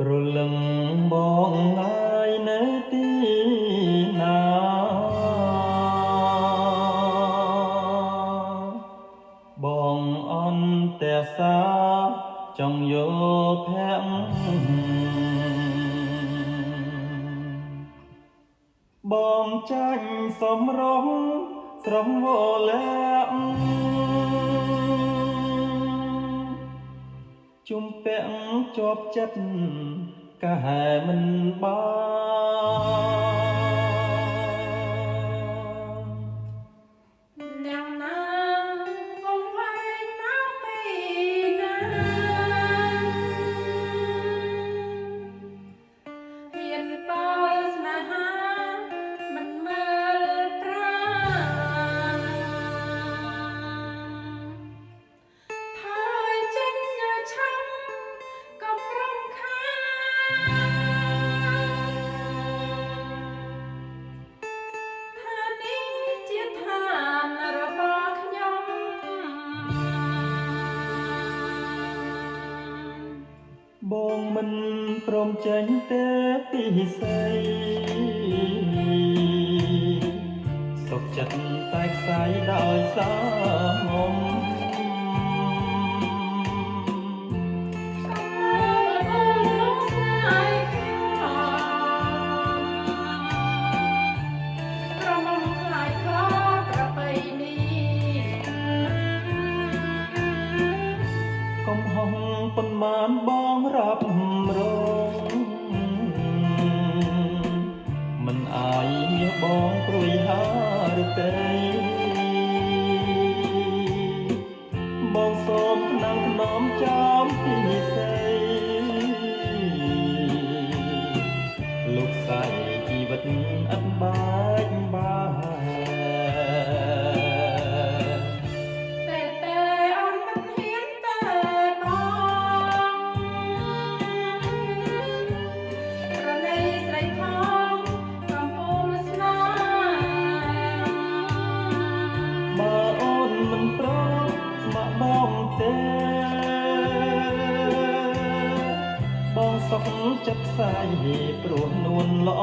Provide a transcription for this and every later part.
រលឹងបងហើយនៅទីណាបងអន្តរសាចង់យល់ភ័ក្របងចាញ់សំរងស្រងវលាក់ជុំពាក់ជាប់ចិត្តកាហែមិនបានអ្នកណាវងវែងមកពីណាហ៊ានបើស្នេហាមិនមើលប្រាថយចេញឆាំក៏ប្រំខាថានេះជាឋានរបស់ខ្ញុំបងមិនព្រមចេញទេពីស័យសុខចិត្តតែខ្សែដោយសមមកំហុសប៉ុន្មានបងរាប់រងមិនអាយមាសបងព្រួយហាឬទេបងសូមថ្នាំងថ្នមចាំពីស័យលោកស្រីជីវិតអត់បាច់មិនប្រស្ម័គ្របងទេបងសុខចិត្តផ្សាយព្រោះនួនល្អ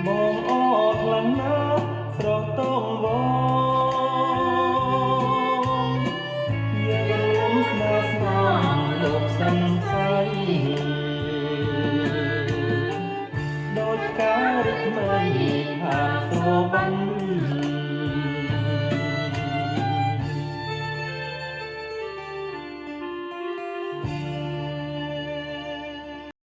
បងអរខ្លាំងណាស់ស្រស់តងបងយើងរួមស្នេហ៍ស្នងលោកសន្ស័យដោយការរីកថ្មីខាងសវណ្ណ